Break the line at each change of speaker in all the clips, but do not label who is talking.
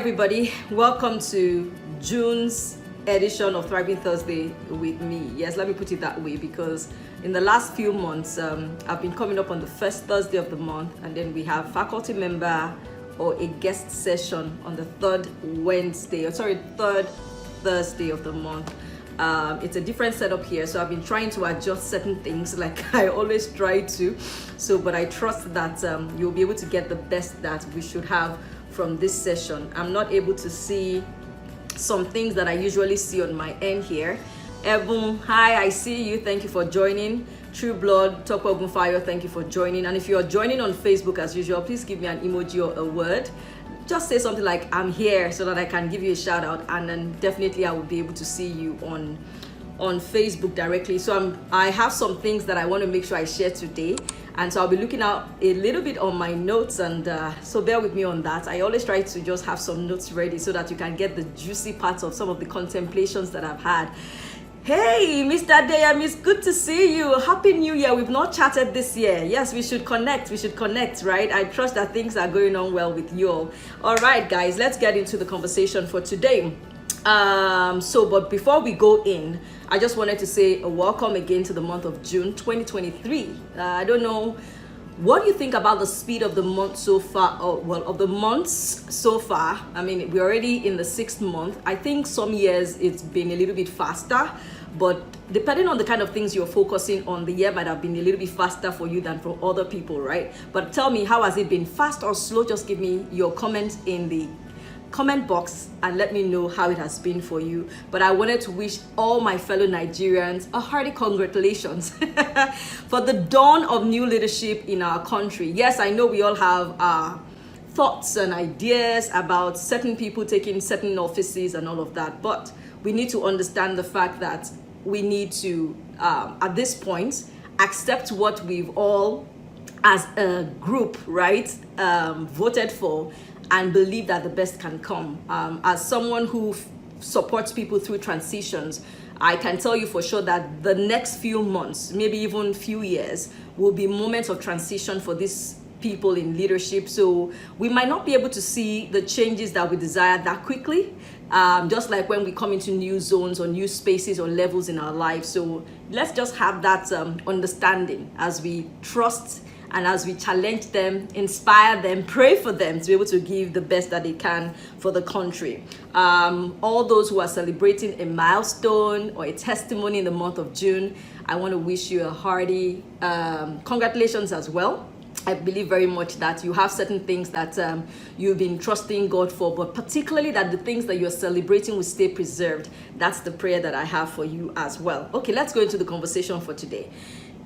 everybody, welcome to June's edition of Thriving Thursday with me. Yes, let me put it that way, because in the last few months I've been coming up on the first Thursday of the month, and then we have faculty member or a guest session on the third Thursday of the month. It's a different setup here, so I've been trying to adjust certain things like I always try to, but I trust that you'll be able to get the best that we should have from this session. I'm not able to see some things that I usually see on my end here. Ebun, hi, I see you. Thank you for joining. True Blood, Topo FolaFayo, thank you for joining. And if you're joining on Facebook as usual, please give me an emoji or a word. Just say something like I'm here so that I can give you a shout out, and then definitely I will be able to see you on Facebook directly. So I have some things that I want to make sure I share today, and so I'll be looking out a little bit on my notes, and so bear with me on that. I always try to just have some notes ready so that you can get the juicy parts of some of the contemplations that I've had. Hey, Mr. Deyam, it's good to see you. Happy New Year. We've not chatted this year. Yes, we should connect, right? I trust that things are going on well with you all. All right, guys, let's get into the conversation for today. But before we go in, I just wanted to say a welcome again to the month of June 2023. I don't know what you think about the speed of the month so far, of the months so far. I mean, we're already in the 6th month. I think some years it's been a little bit faster, but depending on the kind of things you're focusing on, the year might have been a little bit faster for you than for other people, right? But tell me, how has it been, fast or slow? Just give me your comment in the comment box and let me know how it has been for you. But I wanted to wish all my fellow Nigerians a hearty congratulations for the dawn of new leadership in our country. Yes, I know we all have thoughts and ideas about certain people taking certain offices and all of that, but we need to understand the fact that we need to at this point accept what we've all as a group, right, voted for, and believe that the best can come. As someone who supports people through transitions, I can tell you for sure that the next few months, maybe even few years, will be moments of transition for these people in leadership. So we might not be able to see the changes that we desire that quickly, just like when we come into new zones or new spaces or levels in our lives. So let's just have that understanding as we trust and as we challenge them, inspire them, pray for them to be able to give the best that they can for the country. All those who are celebrating a milestone or a testimony in the month of June, I want to wish you a hearty congratulations as well. I believe very much that you have certain things that you've been trusting God for, but particularly that the things that you're celebrating will stay preserved. That's the prayer that I have for you as well. Okay, let's go into the conversation for today.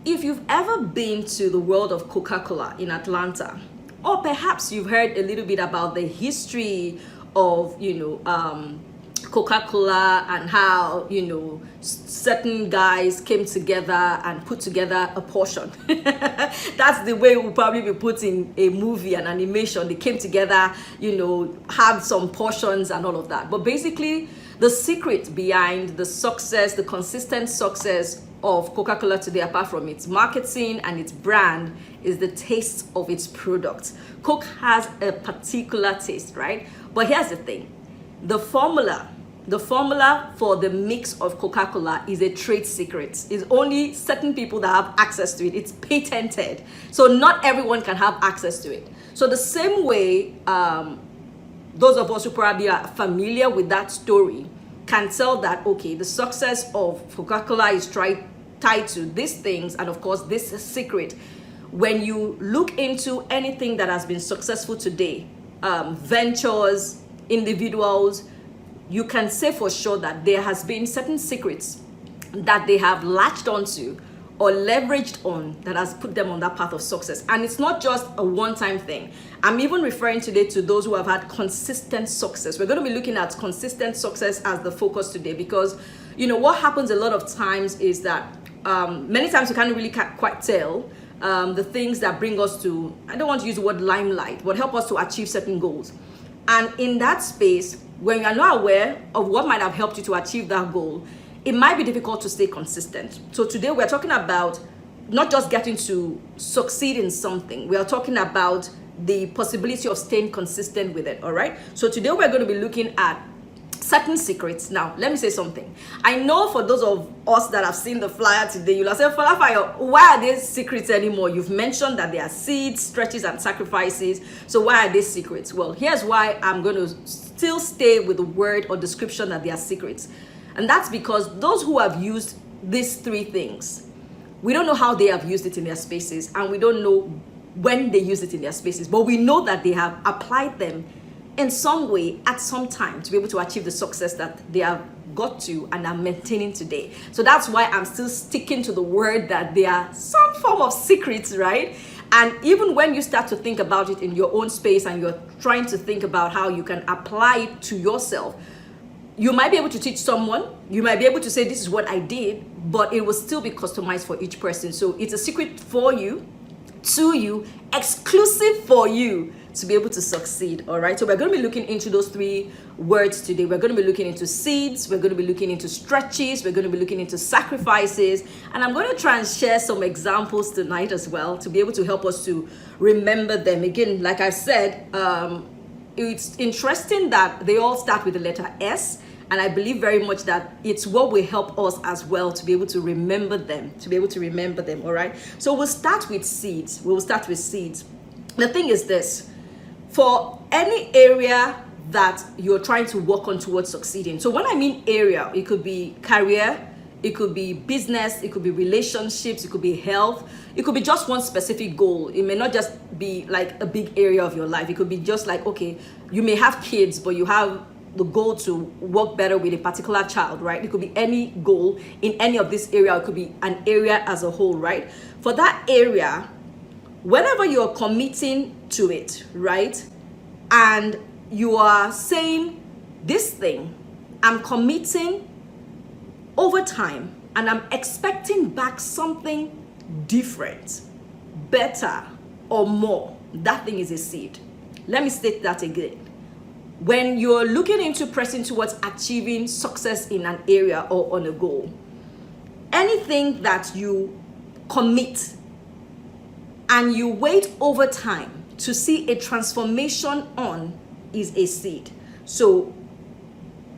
If you've ever been to the world of Coca-Cola in Atlanta, or perhaps you've heard a little bit about the history of, Coca-Cola and how, certain guys came together and put together a portion. That's the way it will probably be put in a movie, an animation. They came together, had some portions and all of that. But basically, the secret behind the success, the consistent success of Coca-Cola today, apart from its marketing and its brand, is the taste of its product. Coke has a particular taste, right? But here's the thing. The formula for the mix of Coca-Cola is a trade secret. It's only certain people that have access to it. It's patented. So not everyone can have access to it. So the same way, those of us who probably are familiar with that story can tell that, okay, the success of Coca-Cola is tied to these things, and of course this is secret. When you look into anything that has been successful today, ventures, individuals, you can say for sure that there has been certain secrets that they have latched onto or leveraged on that has put them on that path of success. And it's not just a one-time thing. I'm even referring today to those who have had consistent success. We're going to be looking at consistent success as the focus today, because what happens a lot of times is that many times we can't really quite tell the things that bring us to, I don't want to use the word limelight, but help us to achieve certain goals. And in that space, when you are not aware of what might have helped you to achieve that goal, it might be difficult to stay consistent. So today we're talking about not just getting to succeed in something. We are talking about the possibility of staying consistent with it. All right, so today we're going to be looking at certain secrets. Now let me say something. I know for those of us that have seen the flyer today, you'll say, FolaFayo, why are these secrets anymore? You've mentioned that there are seeds, stretches, and sacrifices, so why are these secrets? Well, here's why I'm going to still stay with the word or description that they are secrets. And that's because those who have used these three things, we don't know how they have used it in their spaces, and we don't know when they use it in their spaces, but we know that they have applied them in some way at some time to be able to achieve the success that they have got to and are maintaining today. So that's why I'm still sticking to the word that they are some form of secrets, right? And even when you start to think about it in your own space and you're trying to think about how you can apply it to yourself, you might be able to teach someone, you might be able to say, this is what I did, but it will still be customized for each person. So it's a secret for you, to you, exclusive for you, to be able to succeed. All right, so we're going to be looking into those three words today. We're going to be looking into seeds, we're going to be looking into stretches, we're going to be looking into sacrifices, and I'm going to try and share some examples tonight as well to be able to help us to remember them. Again, like I said, it's interesting that they all start with the letter S, and I believe very much that it's what will help us as well to be able to remember them, all right? So we'll start with seeds. The thing is this: for any area that you're trying to work on towards succeeding. So when I mean area, it could be career, it could be business, it could be relationships, it could be health, it could be just one specific goal. It may not just be like a big area of your life. It could be just like, okay, you may have kids, but you have the goal to work better with a particular child, right? It could be any goal in any of this area. It could be an area as a whole, right? For that area, whenever you're committing to it, right, and you are saying, this thing, I'm committing over time, and I'm expecting back something different, better, or more, that thing is a seed. Let me state that again. When you're looking into pressing towards achieving success in an area or on a goal, anything that you commit and you wait over time to see a transformation on is a seed. So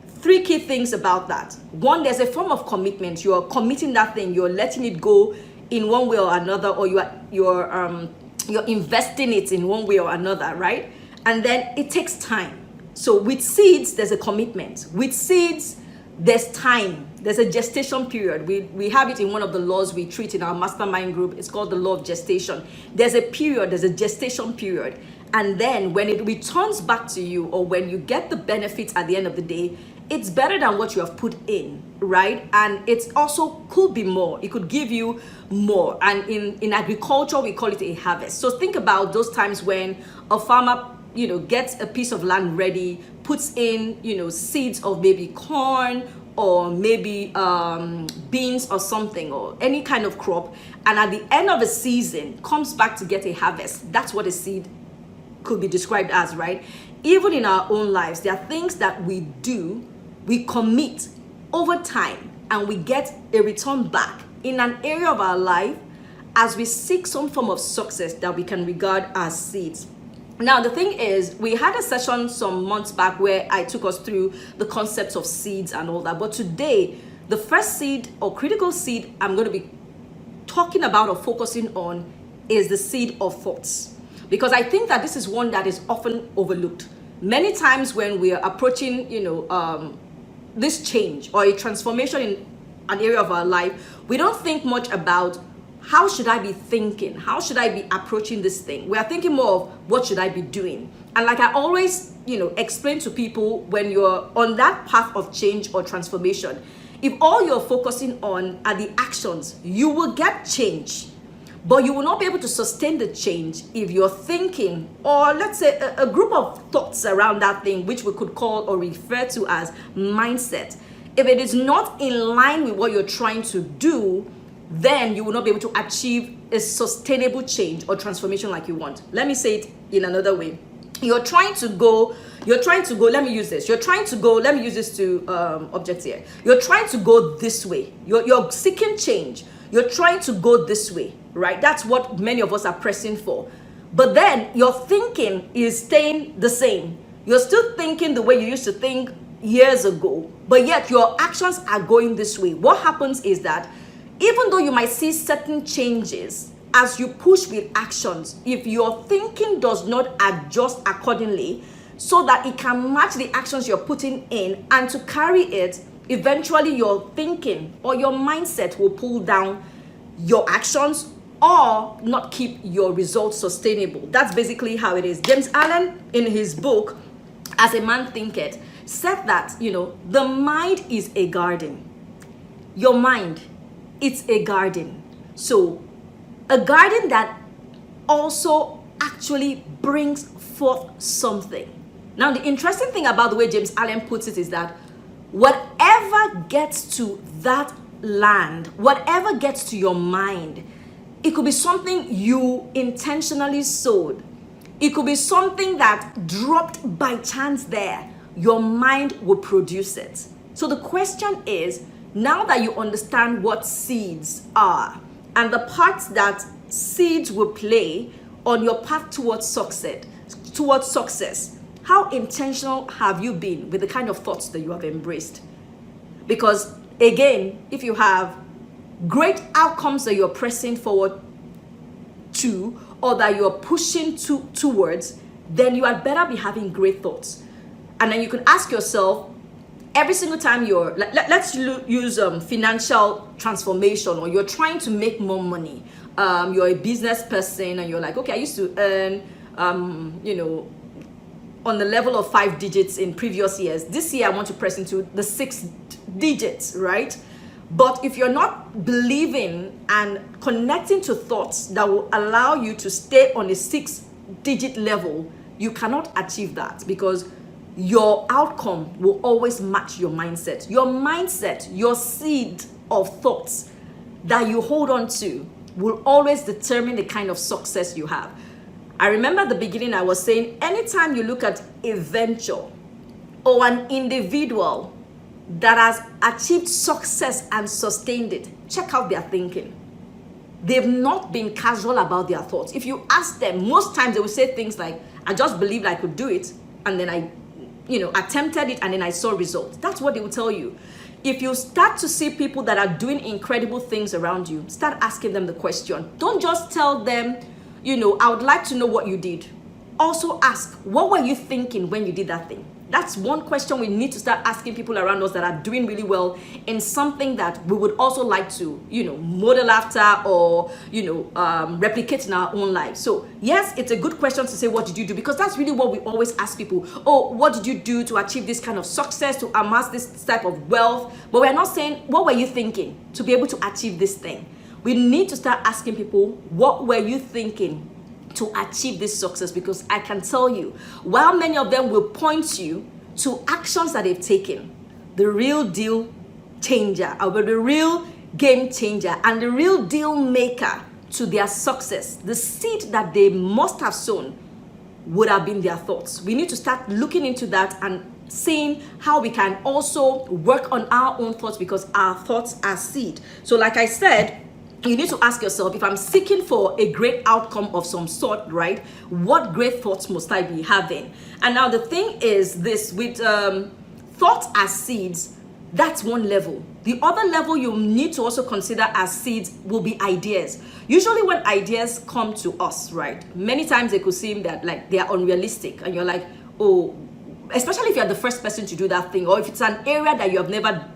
three key things about that. One, there's a form of commitment. You're committing that thing, you're letting it go in one way or another, or you're investing it in one way or another, right? And then it takes time. So with seeds, there's a commitment. With seeds, there's time. There's a gestation period. We have it in one of the laws we treat in our mastermind group. It's called the law of gestation. There's a period, there's a gestation period. And then when it returns back to you, or when you get the benefits at the end of the day, it's better than what you have put in, right? And it's also could be more. It could give you more. And in agriculture, we call it a harvest. So think about those times when a farmer, gets a piece of land ready, puts in, seeds of maybe corn or maybe beans or something, or any kind of crop, and at the end of a season comes back to get a harvest. That's what a seed could be described as, right? Even in our own lives, there are things that we do, we commit over time, and we get a return back in an area of our life as we seek some form of success that we can regard as seeds. Now, the thing is, we had a session some months back where I took us through the concepts of seeds and all that. But today, the first seed or critical seed I'm going to be talking about or focusing on is the seed of thoughts. Because I think that this is one that is often overlooked. Many times when we are approaching, this change or a transformation in an area of our life, we don't think much about how should I be thinking? How should I be approaching this thing? We are thinking more of what should I be doing? And like I always, explain to people, when you're on that path of change or transformation, if all you're focusing on are the actions, you will get change. But you will not be able to sustain the change if you're thinking, or let's say a group of thoughts around that thing, which we could call or refer to as mindset. If it is not in line with what you're trying to do, then you will not be able to achieve a sustainable change or transformation like you want. Let me say it in another way. You're trying to go, let me use this. Let me use this to object here. You're trying to go this way. You're seeking change. You're trying to go this way, right? That's what many of us are pressing for. but then your thinking is staying the same. You're still thinking the way you used to think years ago, but yet your actions are going this way. What happens is that even though you might see certain changes as you push with actions, if your thinking does not adjust accordingly so that it can match the actions you're putting in and to carry it, eventually your thinking or your mindset will pull down your actions or not keep your results sustainable. That's basically how it is. James Allen, in his book, As a Man Thinketh, said that, the mind is a garden. Your mind, it's a garden. So, a garden that also actually brings forth something. Now, the interesting thing about the way James Allen puts it is that whatever gets to that land, whatever gets to your mind, it could be something you intentionally sowed. It could be something that dropped by chance there. Your mind will produce it. So the question is, now that you understand what seeds are and the parts that seeds will play on your path towards success, how intentional have you been with the kind of thoughts that you have embraced? Because again, if you have great outcomes that you're pressing forward to or that you're pushing towards, then you had better be having great thoughts. And then you can ask yourself, every single time let's use financial transformation, or you're trying to make more money. You're a business person and you're like, okay, I used to earn, on the level of 5 digits in previous years. This year I want to press into the 6 digits, right? But if you're not believing and connecting to thoughts that will allow you to stay on a 6-digit level, you cannot achieve that, because your outcome will always match your mindset. Your mindset, your seed of thoughts that you hold on to will always determine the kind of success you have. I remember at the beginning I was saying, anytime you look at a venture or an individual that has achieved success and sustained it, check out their thinking. They've not been casual about their thoughts. If you ask them, most times they will say things like, I just believed I could do it, and then I attempted it, and then I saw results. That's what they will tell you. If you start to see people that are doing incredible things around you, start asking them the question. Don't just tell them, I would like to know what you did. Also ask, what were you thinking when you did that thing? That's one question we need to start asking people around us that are doing really well in something that we would also like to, model after or, replicate in our own lives. So yes, it's a good question to say, what did you do? Because that's really what we always ask people. Oh, what did you do to achieve this kind of success, to amass this type of wealth? But we're not saying, what were you thinking to be able to achieve this thing? We need to start asking people, what were you thinking to achieve this success? Because I can tell you, while many of them will point you to actions that they've taken, the real deal changer, or the real game changer and the real deal maker to their success, the seed that they must have sown would have been their thoughts. We need to start looking into that and seeing how we can also work on our own thoughts, because our thoughts are seed. So like I said, you need to ask yourself, if I'm seeking for a great outcome of some sort, right, what great thoughts must I be having? And now the thing is this, with thoughts as seeds, that's one level. The other level you need to also consider as seeds will be ideas. Usually when ideas come to us, right, many times they could seem that like they are unrealistic, and you're like, oh, especially if you're the first person to do that thing, or if it's an area that you have never,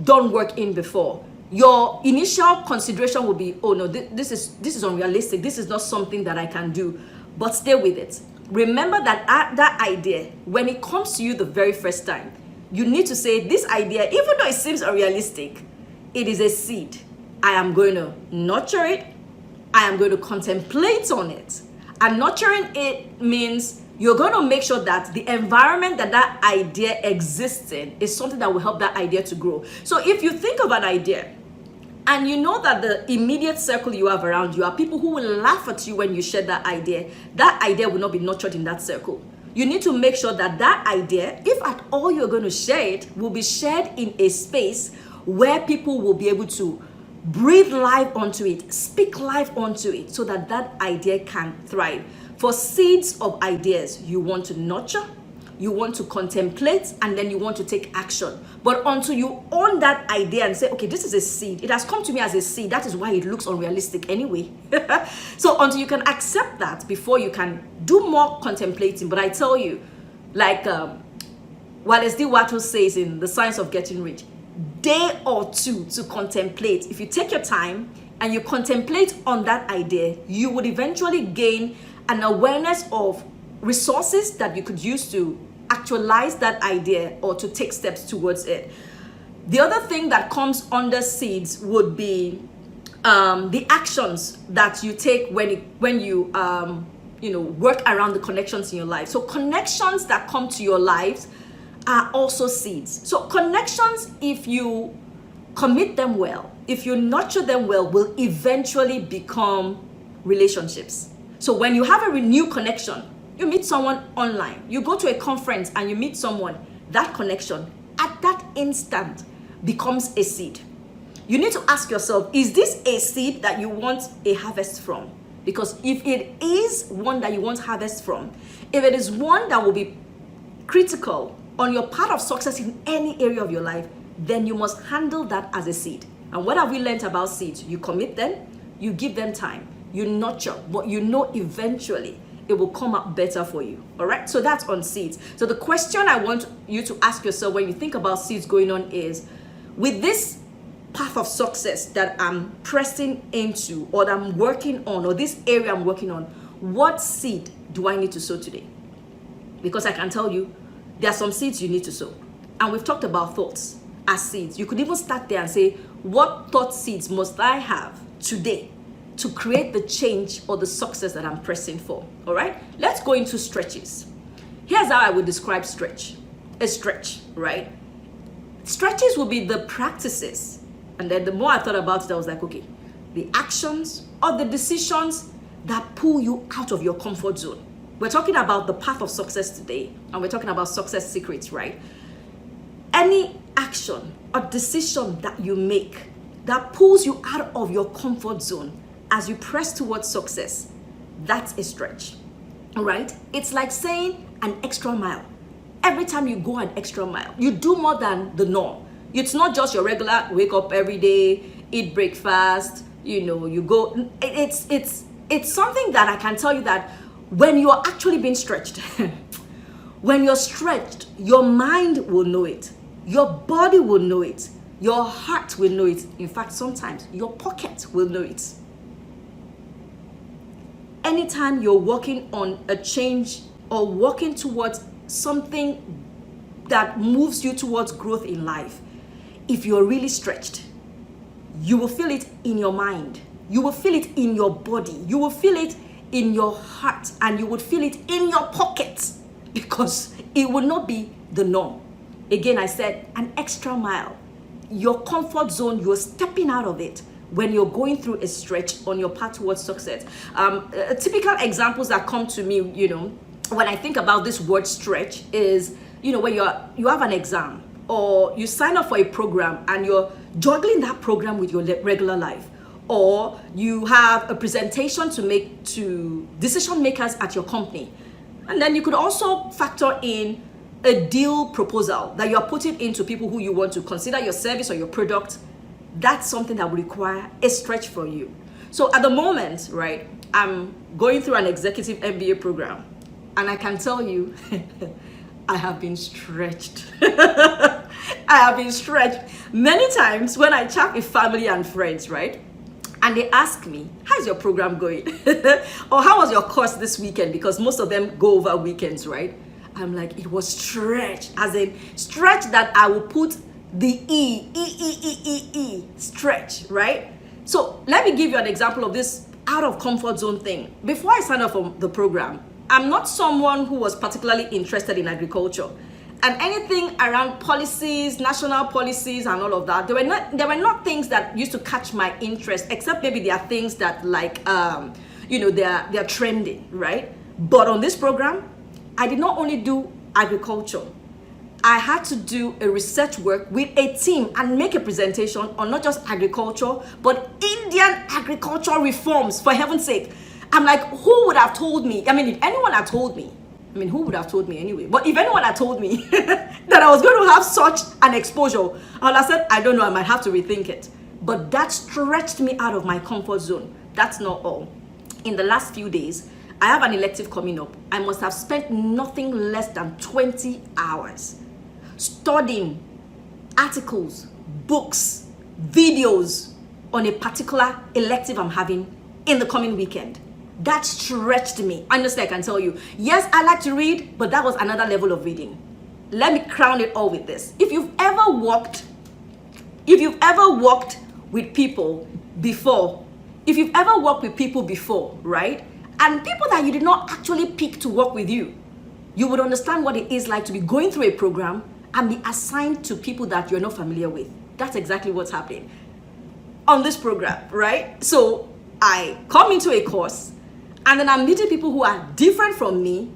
done work in before. Your initial consideration will be, oh no, this is unrealistic. This is not something that I can do. But stay with it. Remember that that idea, when it comes to you the very first time, you need to say, this idea, even though it seems unrealistic, it is a seed. I am going to nurture it. I am going to contemplate on it. And nurturing it means you're going to make sure that the environment that idea exists in is something that will help that idea to grow. So if you think of an idea, and you know that the immediate circle you have around you are people who will laugh at you when you share that idea will not be nurtured in that circle. You need to make sure that that idea, if at all you're going to share it, will be shared in a space where people will be able to breathe life onto it, speak life onto it, so that that idea can thrive. For seeds of ideas, you want to nurture, you want to contemplate, and then you want to take action. But until you own that idea and say, okay, this is a seed, it has come to me as a seed, that is why it looks unrealistic anyway. So until you can accept that, before you can do more contemplating. But I tell you, like Wallace D. Wattle says in The Science of Getting Rich, day or two to contemplate. If you take your time and you contemplate on that idea, you would eventually gain an awareness of resources that you could use to actualize that idea or to take steps towards it. The other thing that comes under seeds would be the actions that you take when you work around the connections in your life. So connections that come to your lives are also seeds. So connections, if you commit them well, if you nurture them well, will eventually become relationships. So when you have a new connection, you meet someone online, you go to a conference and you meet someone, that connection at that instant becomes a seed. You need to ask yourself, is this a seed that you want a harvest from? Because if it is one that you want harvest from, if it is one that will be critical on your path of success in any area of your life, then you must handle that as a seed. And what have we learned about seeds? You commit them, you give them time, you nurture, but you know eventually it will come out better for you. All right, so that's on seeds. So the question I want you to ask yourself when you think about seeds going on is, with this path of success that I'm pressing into, or that I'm working on, or this area I'm working on, what seed do I need to sow today? Because I can tell you, there are some seeds you need to sow. And we've talked about thoughts as seeds. You could even start there and say, what thought seeds must I have today to create the change or the success that I'm pressing for? All right, let's go into stretches. Here's how I would describe stretch. A stretch, right? Stretches will be the practices. And then the more I thought about it, I was like, okay, the actions or the decisions that pull you out of your comfort zone. We're talking about the path of success today, and we're talking about success secrets, right? Any action or decision that you make that pulls you out of your comfort zone as you press towards success, that's a stretch. All right? It's like saying an extra mile. Every time you go an extra mile, you do more than the norm. It's not just your regular wake up every day, eat breakfast, you go. It's something that I can tell you that when you're actually being stretched, when you're stretched, your mind will know it. Your body will know it. Your heart will know it. In fact, sometimes your pocket will know it. Anytime you're working on a change or working towards something that moves you towards growth in life, if you're really stretched, you will feel it in your mind. You will feel it in your body. You will feel it in your heart, and you would feel it in your pocket, because it will not be the norm. Again, I said an extra mile. Your comfort zone, you're stepping out of it when you're going through a stretch on your path towards success. Typical examples that come to me, when I think about this word stretch is, when you have an exam or you sign up for a program and you're juggling that program with your regular life, or you have a presentation to make to decision makers at your company. And then you could also factor in a deal proposal that you are putting into people who you want to consider your service or your product. That's something that will require a stretch for you. So at the moment, right, I'm going through an executive MBA program, and I can tell you, I have been stretched. I have been stretched many times when I chat with family and friends, right? And they ask me, how's your program going? Or how was your course this weekend? Because most of them go over weekends, right? I'm like, it was stretched, as in stretch that I will put the stretch, right? So let me give you an example of this out of comfort zone thing. Before I signed up for the program, I'm not someone who was particularly interested in agriculture. And anything around policies, national policies and all of that, there were not things that used to catch my interest, except maybe there are things that they're trending, right? But on this program, I did not only do agriculture. I had to do a research work with a team and make a presentation on not just agriculture, but Indian agricultural reforms, for heaven's sake. I'm like, who would have told me? I mean, if anyone had told me, who would have told me anyway? But if anyone had told me that I was going to have such an exposure, I would have said, I don't know, I might have to rethink it. But that stretched me out of my comfort zone. That's not all. In the last few days, I have an elective coming up. I must have spent nothing less than 20 hours studying articles, books, videos on a particular elective I'm having in the coming weekend. That stretched me. Honestly, I can tell you. Yes, I like to read, but that was another level of reading. Let me crown it all with this. If you've ever walked with people before, right? And people that you did not actually pick to work with you, you would understand what it is like to be going through a program and be assigned to people that you're not familiar with. That's exactly what's happening on this program, right? So I come into a course and then I'm meeting people who are different from me.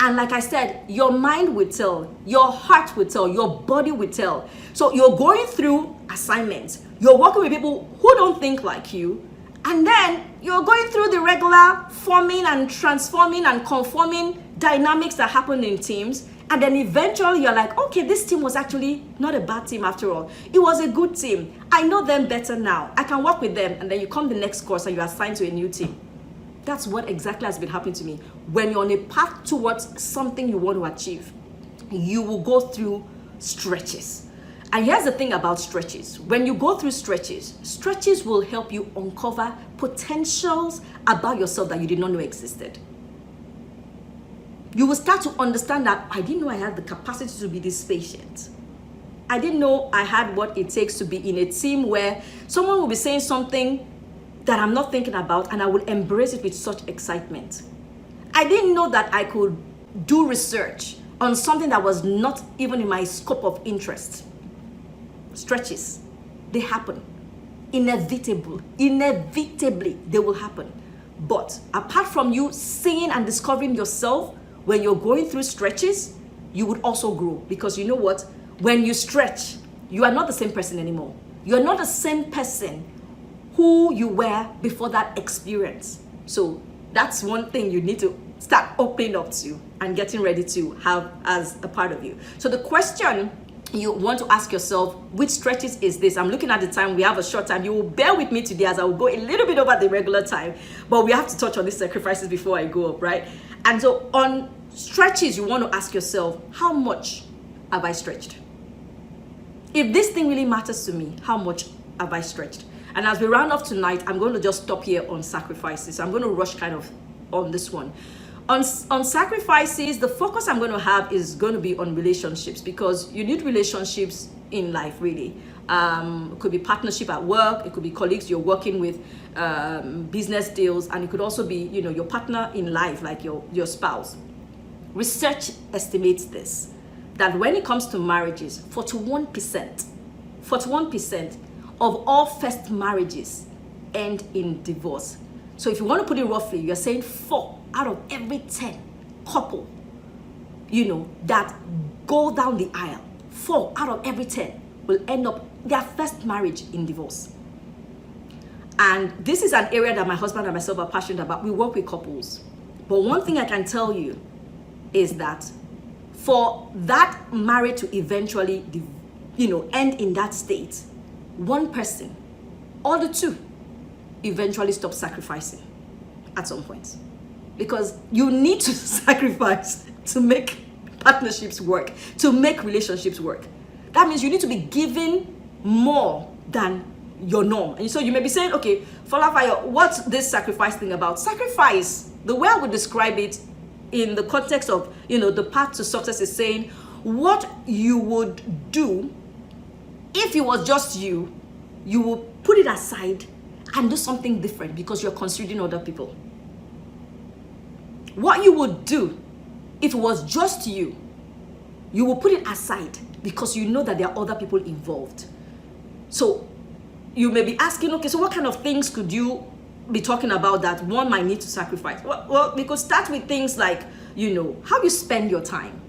And like I said, your mind will tell, your heart will tell, your body will tell. So you're going through assignments. You're working with people who don't think like you. And then you're going through the regular forming and transforming and conforming dynamics that happen in teams. And then eventually you're like, okay, this team was actually not a bad team after all. It was a good team. I know them better now. I can work with them. And then you come the next course and you're assigned to a new team. That's what exactly has been happening to me. When you're on a path towards something you want to achieve, you will go through stretches. And here's the thing about stretches. When you go through stretches, stretches will help you uncover potentials about yourself that you did not know existed. You will start to understand that I didn't know I had the capacity to be this patient. I didn't know I had what it takes to be in a team where someone will be saying something that I'm not thinking about and I will embrace it with such excitement. I didn't know that I could do research on something that was not even in my scope of interest. Stretches, they happen. Inevitably, they will happen. But apart from you seeing and discovering yourself, when you're going through stretches, you would also grow. Because you know what? When you stretch, you are not the same person anymore. You are not the same person who you were before that experience. So that's one thing you need to start opening up to and getting ready to have as a part of you. So the question you want to ask yourself, which stretches is this? I'm looking at the time. We have a short time. You will bear with me today as I will go a little bit over the regular time, but we have to touch on these sacrifices before I go up, right? And so on stretches, you want to ask yourself, how much have I stretched? If this thing really matters to me, how much have I stretched? And as we round off tonight, I'm going to just stop here on sacrifices. I'm going to rush kind of on this one. On sacrifices, the focus I'm going to have is going to be on relationships, because you need relationships in life, really. It could be partnership at work. It could be colleagues you're working with, business deals, and it could also be, your partner in life, like your spouse. Research estimates this, that when it comes to marriages, 41% of all first marriages end in divorce. So if you want to put it roughly, you're saying 4 out of every 10 couple, that go down the aisle, 4 out of every 10 will end up their first marriage in divorce. And this is an area that my husband and myself are passionate about. We work with couples. But one thing I can tell you is that for that marriage to eventually, end in that state, one person or the two eventually stop sacrificing at some point. Because you need to sacrifice to make partnerships work, to make relationships work. That means you need to be giving more than your norm. And so you may be saying, okay, FolaFayo, what's this sacrifice thing about? Sacrifice, the way I would describe it in the context of, the path to success is saying what you would do if it was just you will put it aside and do something different because you're considering other people. What you would do if it was just you will put it aside because you know that there are other people involved. So you may be asking, okay, so what kind of things could you be talking about that one might need to sacrifice? Well, we could start with things like, how you spend your time,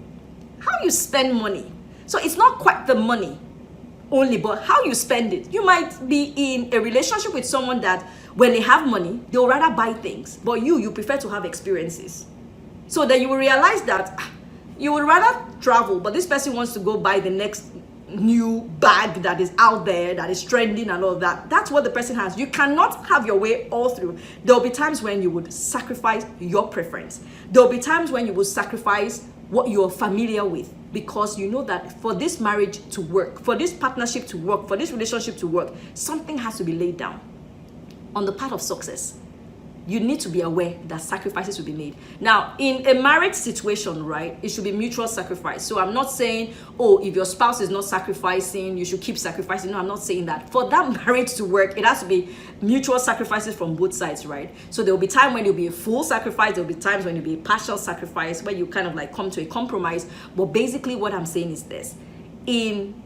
how you spend money. So it's not quite the money only, but how you spend it. You might be in a relationship with someone that when they have money, they'll rather buy things, but you prefer to have experiences. So then you will realize that you would rather travel, but this person wants to go buy the next new bag that is out there, that is trending and all that. That's what the person has. You cannot have your way all through. There'll be times when you would sacrifice your preference. There'll be times when you will sacrifice what you're familiar with, because you know that for this marriage to work, for this partnership to work, for this relationship to work, something has to be laid down. On the path of success, you need to be aware that sacrifices will be made. Now, in a marriage situation, right, it should be mutual sacrifice. So I'm not saying, oh, if your spouse is not sacrificing, you should keep sacrificing. No, I'm not saying that. For that marriage to work, it has to be mutual sacrifices from both sides, right? So there will be time when you'll be a full sacrifice. There will be times when you'll be a partial sacrifice, where you kind of like come to a compromise. But basically what I'm saying is this: in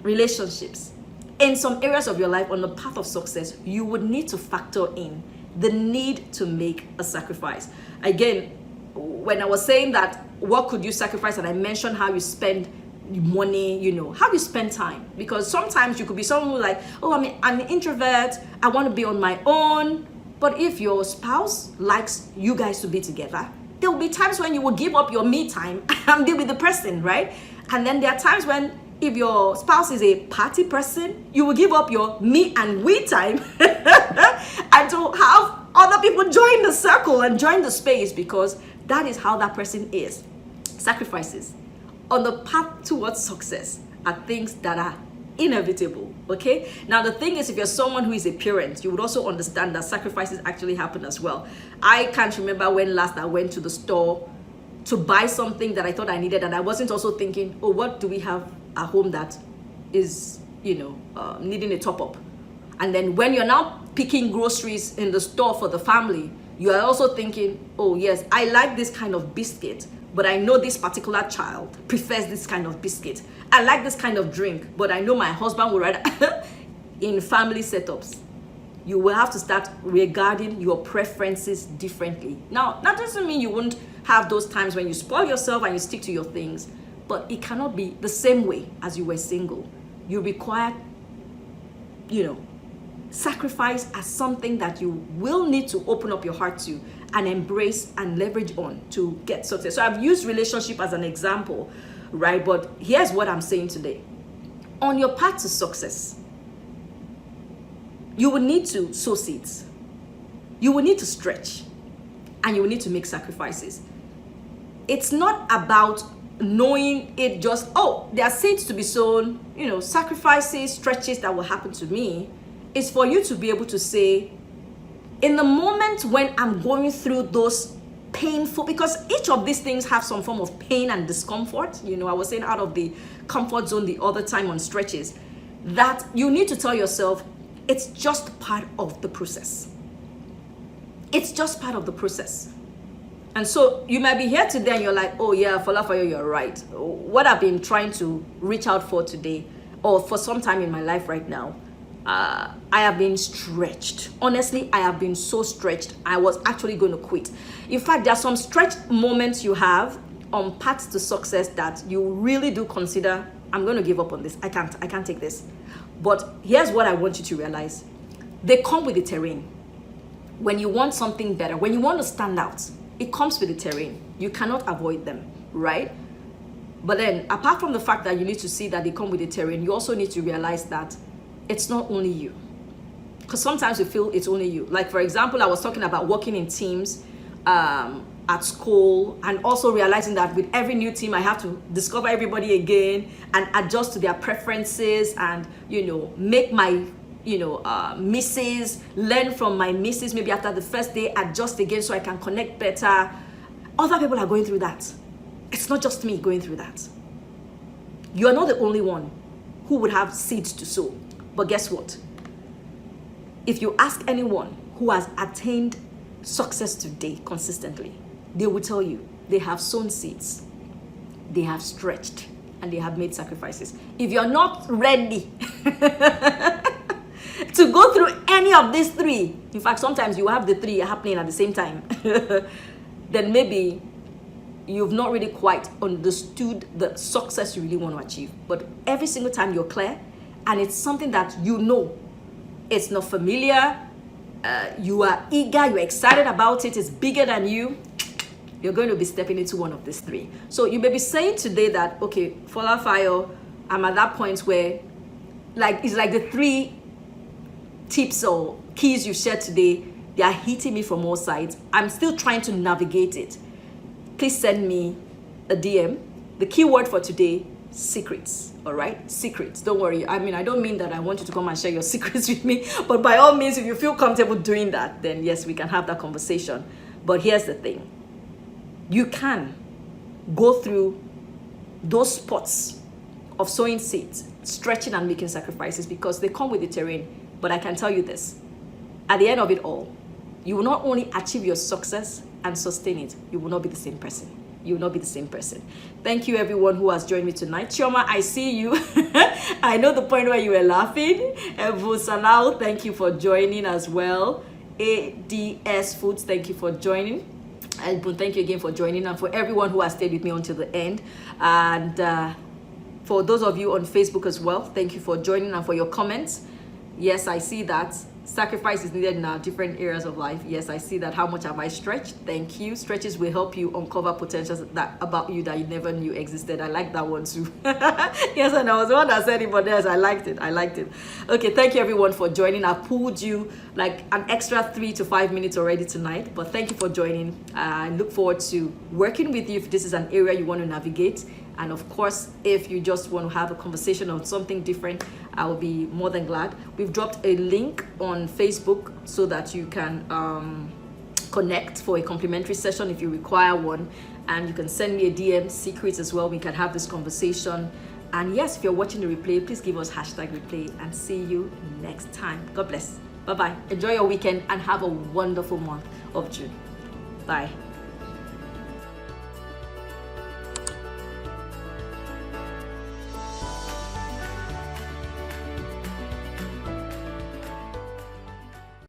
relationships, in some areas of your life, on the path of success, you would need to factor in the need to make a sacrifice. Again, when I was saying that, what could you sacrifice? And I mentioned how you spend money, how you spend time. Because sometimes you could be someone who's like, oh, I'm an introvert, I want to be on my own. But if your spouse likes you guys to be together, there will be times when you will give up your me time and be with the person, right? And then there are times when, if your spouse is a party person, you will give up your me and we time and to have other people join the circle and join the space, because that is how that person is. Sacrifices on the path towards success are things that are inevitable, okay? Now, the thing is, if you're someone who is a parent, you would also understand that sacrifices actually happen as well. I can't remember when last I went to the store to buy something that I thought I needed, and I wasn't also thinking, oh, what do we have at home that is, needing a top-up? And then when you're now picking groceries in the store for the family, you are also thinking, oh yes, I like this kind of biscuit, but I know this particular child prefers this kind of biscuit. I like this kind of drink, but I know my husband would rather. In family setups, you will have to start regarding your preferences differently. Now, that doesn't mean you won't have those times when you spoil yourself and you stick to your things, but it cannot be the same way as you were single. You require, sacrifice as something that you will need to open up your heart to and embrace and leverage on to get success. So I've used relationship as an example, right? But here's what I'm saying today. On your path to success, you will need to sow seeds. You will need to stretch, and you will need to make sacrifices. It's not about knowing it just, oh, there are seeds to be sown, sacrifices, stretches that will happen to me. It's for you to be able to say, in the moment when I'm going through those painful, because each of these things have some form of pain and discomfort. I was saying out of the comfort zone the other time on stretches, that you need to tell yourself, it's just part of the process. It's just part of the process. And so you might be here today and you're like, oh yeah, FolaFayo, you're right. What I've been trying to reach out for today, or for some time in my life right now, I have been stretched. Honestly, I have been so stretched. I was actually going to quit. In fact, there are some stretched moments you have on paths to success that you really do consider, I'm going to give up on this. I can't take this. But here's what I want you to realize. They come with the terrain. When you want something better, when you want to stand out, it comes with the terrain. You cannot avoid them, right? But then, apart from the fact that you need to see that they come with the terrain, you also need to realize that it's not only you. Because sometimes you feel it's only you. Like, for example, I was talking about working in teams at school, and also realizing that with every new team, I have to discover everybody again and adjust to their preferences and, make my, misses, learn from my misses, maybe after the first day, adjust again so I can connect better. Other people are going through that. It's not just me going through that. You are not the only one who would have seeds to sow. But guess what? If you ask anyone who has attained success today consistently, they will tell you they have sown seeds, they have stretched, and they have made sacrifices. If you're not ready to go through any of these three, in fact, sometimes you have the three happening at the same time, then maybe you've not really quite understood the success you really want to achieve. But every single time you're clear and it's something that you know, it's not familiar, you are eager, you're excited about it, it's bigger than you, you're going to be stepping into one of these three. So you may be saying today that, okay, FolaFayo, I'm at that point where it's like the 3 tips or keys you shared today, they are hitting me from all sides. I'm still trying to navigate it. Please send me a DM. The keyword for today, secrets. All right, secrets. Don't worry. I mean, I don't mean that I want you to come and share your secrets with me, but by all means, if you feel comfortable doing that, then yes, we can have that conversation. But here's the thing. You can go through those spots of sowing seeds, stretching and making sacrifices, because they come with the terrain. But I can tell you this, at the end of it all, you will not only achieve your success and sustain it, you will not be the same person. You will not be the same person. Thank you everyone who has joined me tonight. Chioma, I see you. I know the point where you were laughing. Sanao, thank you for joining as well. ADS Foods, thank you for joining. And thank you again for joining, and for everyone who has stayed with me until the end. And for those of you on Facebook as well, thank you for joining and for your comments. Yes, I see that. Sacrifice is needed in our different areas of life. Yes, I see that. How much have I stretched? Thank you. Stretches will help you uncover potentials about you that you never knew existed. I like that one too. Yes, and I was the one that said it, but yes, I liked it. I liked it. Okay, thank you everyone for joining. I pulled you like an extra 3 to 5 minutes already tonight, but thank you for joining. I look forward to working with you if this is an area you want to navigate. And of course, if you just want to have a conversation on something different, I will be more than glad. We've dropped a link on Facebook so that you can connect for a complimentary session if you require one. And you can send me a DM, secrets as well. We can have this conversation. And yes, if you're watching the replay, please give us #replay, and see you next time. God bless. Bye-bye. Enjoy your weekend and have a wonderful month of June. Bye.